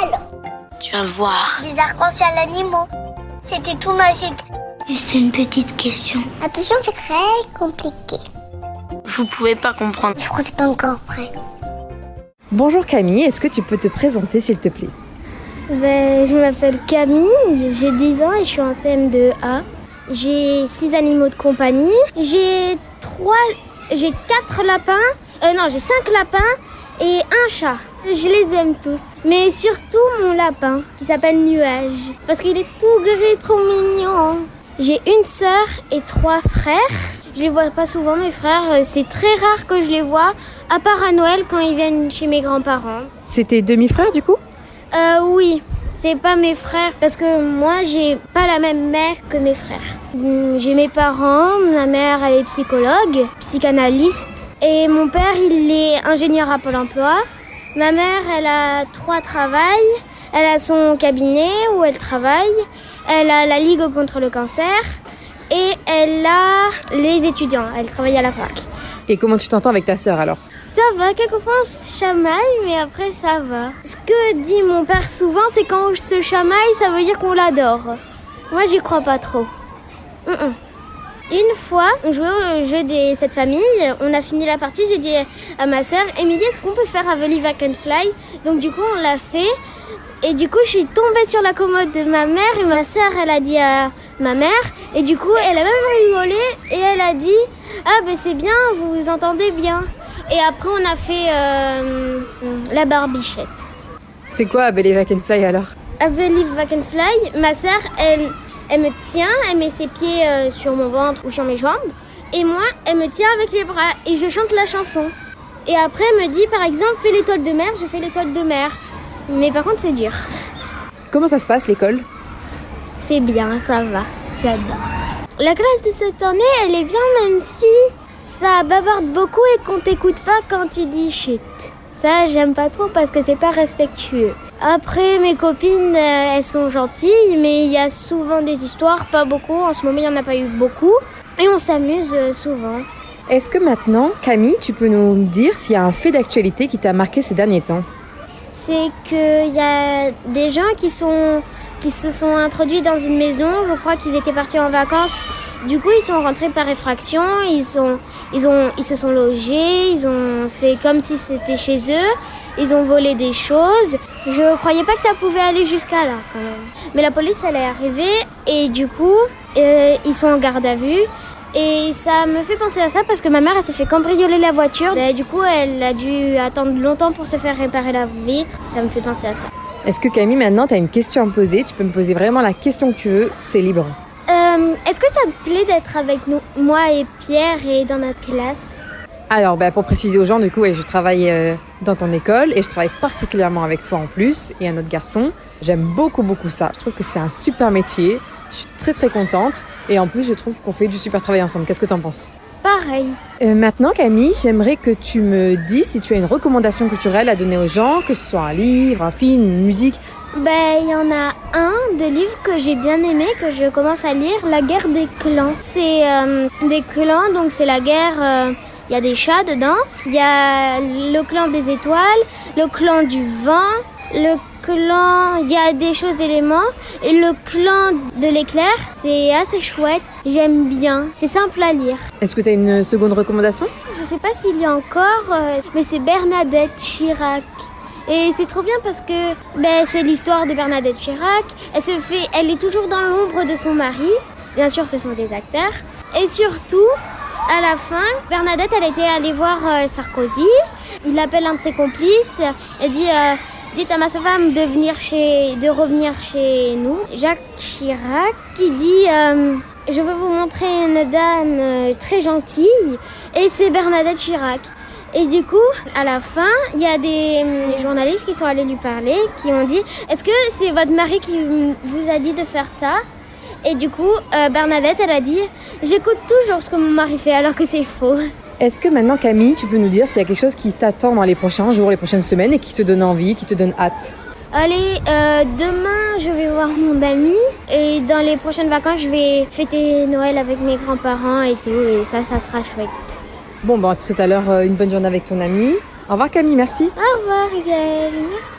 Alors, tu vas voir. des arcs-en-ciel animaux. C'était tout magique. Juste une petite question. Attention, c'est très compliqué. Vous pouvez pas comprendre. Je crois que c'est pas encore prêt. Bonjour Camille, est-ce que tu peux te présenter s'il te plaît? Je m'appelle Camille, j'ai 10 ans et je suis en CM2A. J'ai 6 animaux de compagnie. J'ai 4 lapins. J'ai 5 lapins et un chat. Je les aime tous. Mais surtout mon lapin qui s'appelle Nuage. Parce qu'il est tout gris, trop mignon. J'ai une sœur et 3 frères. Je les vois pas souvent, mes frères. C'est très rare que je les vois, à part à Noël quand ils viennent chez mes grands-parents. C'est tes demi-frères du coup? Oui, c'est pas mes frères parce que moi j'ai pas la même mère que mes frères. J'ai mes parents, ma mère elle est psychologue, psychanalyste et mon père il est ingénieur à Pôle emploi. Ma mère elle a 3 travails, elle a son cabinet où elle travaille, elle a la Ligue contre le cancer et elle a les étudiants, elle travaille à la fac. Et comment tu t'entends avec ta sœur alors? Ça va, quelquefois on se chamaille, mais après ça va. Ce que dit mon père souvent, c'est quand on se chamaille, ça veut dire qu'on l'adore. Moi, j'y crois pas trop. Une fois, on jouait au jeu de cette famille, on a fini la partie, j'ai dit à ma sœur, Émilie, est-ce qu'on peut faire I Believe I Can Fly? Donc du coup, on l'a fait. Et du coup, je suis tombée sur la commode de ma mère et ma sœur, elle a dit à ma mère. Et du coup, elle a même rigolé et elle a dit, ah ben c'est bien, vous vous entendez bien. Et après, on a fait la barbichette. C'est quoi I Believe I Can Fly alors? I Believe I Can Fly, ma sœur, elle me tient, elle met ses pieds sur mon ventre ou sur mes jambes. Et moi, elle me tient avec les bras et je chante la chanson. Et après, elle me dit, par exemple, fais l'étoile de mer, je fais l'étoile de mer. Mais par contre, c'est dur. Comment ça se passe l'école? C'est bien, ça va, j'adore. La classe de cette année, elle est bien même si ça bavarde beaucoup et qu'on t'écoute pas quand tu dis chut. Ça, j'aime pas trop parce que c'est pas respectueux. Après, mes copines, elles sont gentilles, mais il y a souvent des histoires, pas beaucoup. En ce moment, il y en a pas eu beaucoup. Et on s'amuse souvent. Est-ce que maintenant, Camille, tu peux nous dire s'il y a un fait d'actualité qui t'a marqué ces derniers temps? C'est qu'il y a des gens qui se sont introduits dans une maison. Je crois qu'ils étaient partis en vacances. Du coup, ils sont rentrés par effraction. Ils se sont logés. Ils ont fait comme si c'était chez eux. Ils ont volé des choses. Je croyais pas que ça pouvait aller jusqu'à là, quand même. Mais la police, elle est arrivée. Et du coup, ils sont en garde à vue. Et ça me fait penser à ça parce que ma mère, elle s'est fait cambrioler la voiture. Et du coup, elle a dû attendre longtemps pour se faire réparer la vitre. Ça me fait penser à ça. Est-ce que Camille, maintenant, tu as une question à me poser? Tu peux me poser vraiment la question que tu veux, c'est libre. Est-ce que ça te plaît d'être avec nous, moi et Pierre, et dans notre classe? Alors, pour préciser aux gens, du coup, je travaille dans ton école et je travaille particulièrement avec toi en plus et un autre garçon. J'aime beaucoup, beaucoup ça. Je trouve que c'est un super métier. Je suis très, très contente. Et en plus, je trouve qu'on fait du super travail ensemble. Qu'est-ce que tu en penses? Pareil. Maintenant, Camille, j'aimerais que tu me dises si tu as une recommandation culturelle à donner aux gens, que ce soit un livre, un film, une musique. Il y en a un de livre que j'ai bien aimé, que je commence à lire, La guerre des clans. C'est des clans, donc c'est la guerre... Il y a des chats dedans, il y a le clan des étoiles, le clan du vent, le clan... Il y a des choses d'éléments. Et le clan de l'éclair, c'est assez chouette. J'aime bien. C'est simple à lire. Est-ce que tu as une seconde recommandation? Je sais pas s'il y a encore, mais c'est Bernadette Chirac. Et c'est trop bien parce que c'est l'histoire de Bernadette Chirac. Elle est toujours dans l'ombre de son mari. Bien sûr, ce sont des acteurs. Et surtout... À la fin, Bernadette, elle était allée voir Sarkozy. Il appelle un de ses complices et dit dites à ma femme de revenir chez nous. Jacques Chirac qui dit je veux vous montrer une dame très gentille. Et c'est Bernadette Chirac. Et du coup, à la fin, il y a des journalistes qui sont allés lui parler, qui ont dit est-ce que c'est votre mari qui vous a dit de faire ça? Et du coup, Bernadette, elle a dit « J'écoute toujours ce que mon mari fait alors que c'est faux. » Est-ce que maintenant, Camille, tu peux nous dire s'il y a quelque chose qui t'attend dans les prochains jours, les prochaines semaines et qui te donne envie, qui te donne hâte? Allez, demain, je vais voir mon ami. Et dans les prochaines vacances, je vais fêter Noël avec mes grands-parents et tout. Et ça sera chouette. Bon, on te souhaite alors une bonne journée avec ton ami. Au revoir, Camille, merci. Au revoir, Gaëlle, merci.